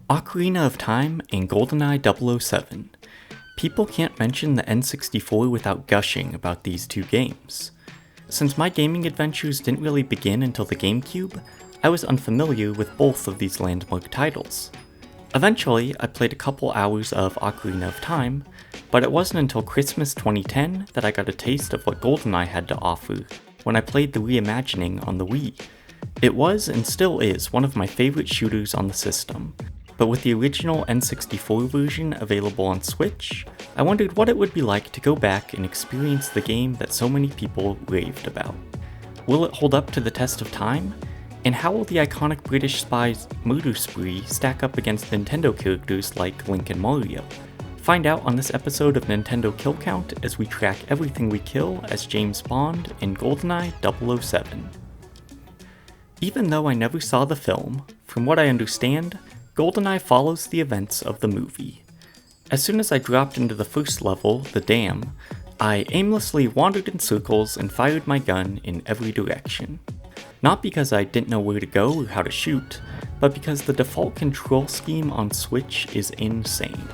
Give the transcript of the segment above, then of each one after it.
Ocarina of Time and GoldenEye 007. People can't mention the N64 without gushing about these two games. Since my gaming adventures didn't really begin until the GameCube, I was unfamiliar with both of these landmark titles. Eventually, I played a couple hours of Ocarina of Time, but it wasn't until Christmas 2010 that I got a taste of what GoldenEye had to offer when I played the reimagining on the Wii. It was and still is one of my favorite shooters on the system, but with the original N64 version available on Switch, I wondered what it would be like to go back and experience the game that so many people raved about. Will it hold up to the test of time? And how will the iconic British spy's murder spree stack up against Nintendo characters like Link and Mario? Find out on this episode of Nintendo Kill Count as we track everything we kill as James Bond in GoldenEye 007. Even though I never saw the film, from what I understand, GoldenEye follows the events of the movie. As soon as I dropped into the first level, the dam, I aimlessly wandered in circles and fired my gun in every direction. Not because I didn't know where to go or how to shoot, but because the default control scheme on Switch is insane.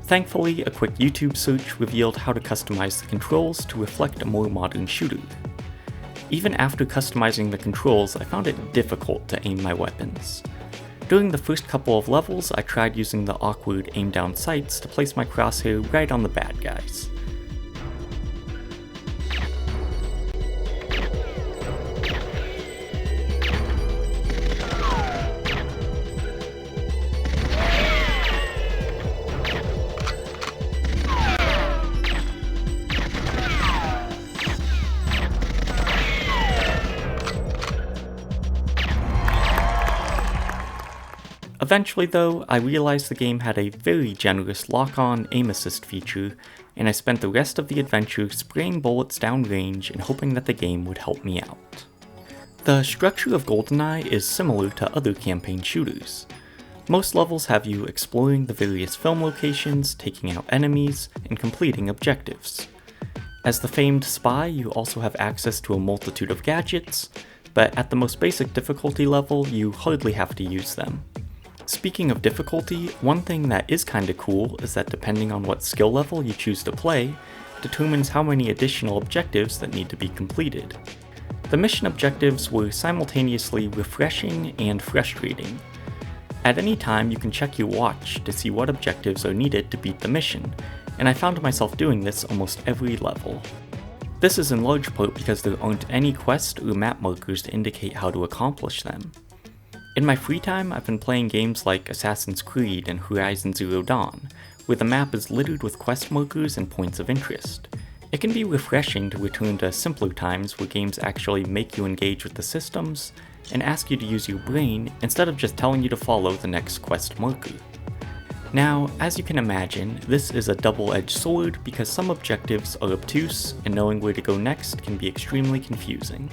Thankfully, a quick YouTube search revealed how to customize the controls to reflect a more modern shooter. Even after customizing the controls, I found it difficult to aim my weapons. During the first couple of levels, I tried using the awkward aim-down sights to place my crosshair right on the bad guys. Eventually though, I realized the game had a very generous lock-on aim assist feature, and I spent the rest of the adventure spraying bullets downrange and hoping that the game would help me out. The structure of GoldenEye is similar to other campaign shooters. Most levels have you exploring the various film locations, taking out enemies, and completing objectives. As the famed spy, you also have access to a multitude of gadgets, but at the most basic difficulty level, you hardly have to use them. Speaking of difficulty, one thing that is kinda cool is that depending on what skill level you choose to play, determines how many additional objectives that need to be completed. The mission objectives were simultaneously refreshing and frustrating. At any time, you can check your watch to see what objectives are needed to beat the mission, and I found myself doing this almost every level. This is in large part because there aren't any quest or map markers to indicate how to accomplish them. In my free time, I've been playing games like Assassin's Creed and Horizon Zero Dawn, where the map is littered with quest markers and points of interest. It can be refreshing to return to simpler times where games actually make you engage with the systems and ask you to use your brain instead of just telling you to follow the next quest marker. Now, as you can imagine, this is a double-edged sword because some objectives are obtuse and knowing where to go next can be extremely confusing.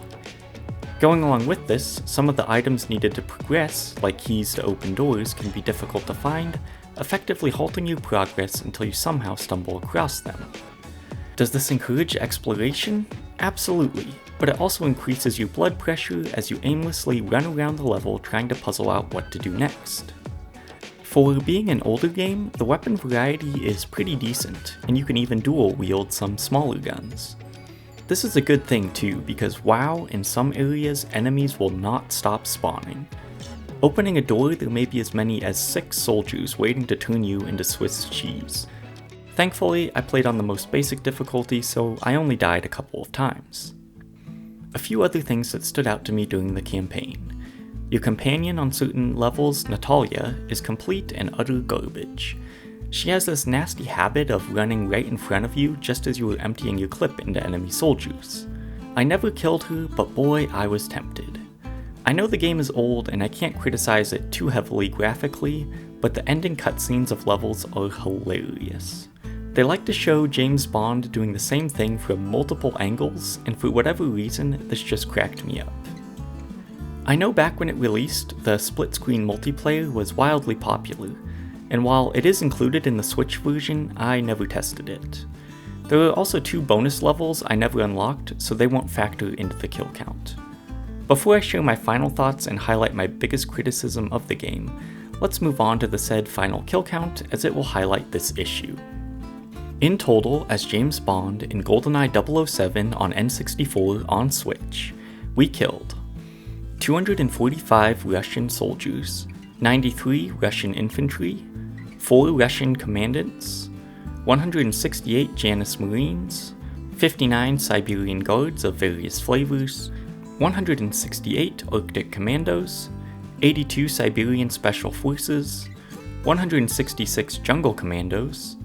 Going along with this, some of the items needed to progress, like keys to open doors, can be difficult to find, effectively halting your progress until you somehow stumble across them. Does this encourage exploration? Absolutely, but it also increases your blood pressure as you aimlessly run around the level trying to puzzle out what to do next. For being an older game, the weapon variety is pretty decent, and you can even dual wield some smaller guns. This is a good thing too, because wow, in some areas enemies will not stop spawning. Opening a door, there may be as many as 6 soldiers waiting to turn you into Swiss cheese. Thankfully, I played on the most basic difficulty, so I only died a couple of times. A few other things that stood out to me during the campaign. Your companion on certain levels, Natalia, is complete and utter garbage. She has this nasty habit of running right in front of you just as you were emptying your clip into enemy soldiers. I never killed her, but boy, I was tempted. I know the game is old and I can't criticize it too heavily graphically, but the ending cutscenes of levels are hilarious. They like to show James Bond doing the same thing from multiple angles, and for whatever reason, this just cracked me up. I know back when it released, the split-screen multiplayer was wildly popular, and while it is included in the Switch version, I never tested it. There are also 2 bonus levels I never unlocked, so they won't factor into the kill count. Before I share my final thoughts and highlight my biggest criticism of the game, let's move on to the said final kill count as it will highlight this issue. In total, as James Bond in GoldenEye 007 on N64 on Switch, we killed 245 Russian soldiers, 93 Russian infantry, 4 Russian commandants, 168 Janus Marines, 59 Siberian guards of various flavors, 168 Arctic commandos, 82 Siberian special forces, 166 jungle commandos,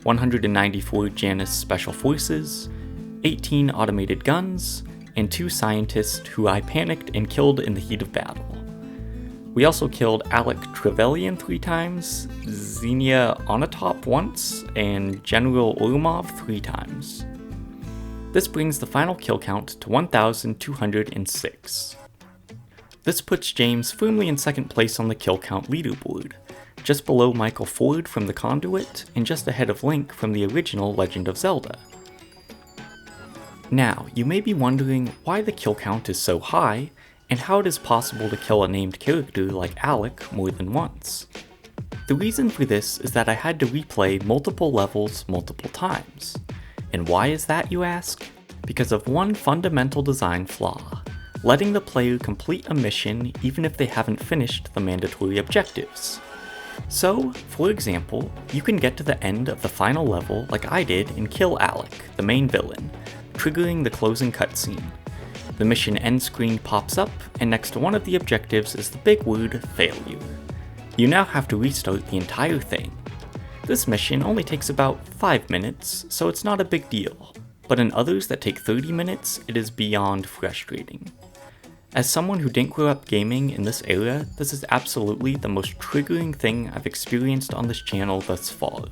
194 Janus special forces, 18 automated guns, and 2 scientists who I panicked and killed in the heat of battle. We also killed Alec Trevelyan 3 times, Xenia Onatop once, and General Orlomov 3 times. This brings the final kill count to 1,206. This puts James firmly in second place on the kill count leaderboard, just below Michael Ford from The Conduit, and just ahead of Link from the original Legend of Zelda. Now, you may be wondering why the kill count is so high, and how it is possible to kill a named character like Alec more than once. The reason for this is that I had to replay multiple levels multiple times. And why is that, you ask? Because of one fundamental design flaw: letting the player complete a mission even if they haven't finished the mandatory objectives. So, for example, you can get to the end of the final level like I did and kill Alec, the main villain, triggering the closing cutscene. The mission end screen pops up, and next to one of the objectives is the big word failure. You now have to restart the entire thing. This mission only takes about 5 minutes, so it's not a big deal, but in others that take 30 minutes, it is beyond frustrating. As someone who didn't grow up gaming in this era, this is absolutely the most triggering thing I've experienced on this channel thus far.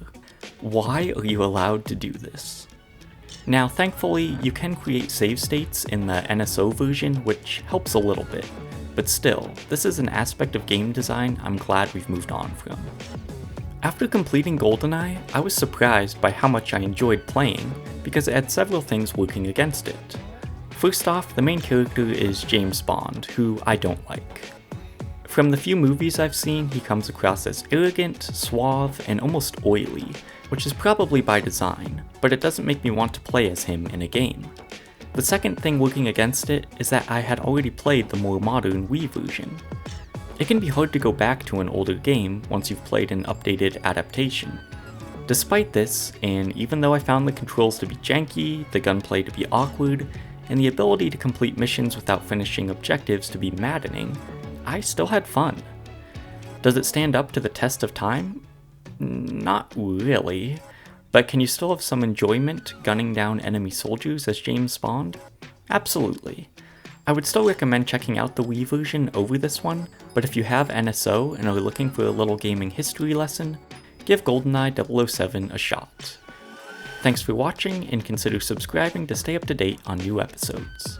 Why are you allowed to do this? Now, thankfully, you can create save states in the NSO version, which helps a little bit, but still, this is an aspect of game design I'm glad we've moved on from. After completing GoldenEye, I was surprised by how much I enjoyed playing, because it had several things working against it. First off, the main character is James Bond, who I don't like. From the few movies I've seen, he comes across as arrogant, suave, and almost oily, which is probably by design, but it doesn't make me want to play as him in a game. The second thing working against it is that I had already played the more modern Wii version. It can be hard to go back to an older game once you've played an updated adaptation. Despite this, and even though I found the controls to be janky, the gunplay to be awkward, and the ability to complete missions without finishing objectives to be maddening, I still had fun. Does it stand up to the test of time? Not really, but can you still have some enjoyment gunning down enemy soldiers as James Bond? Absolutely. I would still recommend checking out the Wii version over this one, but if you have NSO and are looking for a little gaming history lesson, give GoldenEye 007 a shot. Thanks for watching, and consider subscribing to stay up to date on new episodes.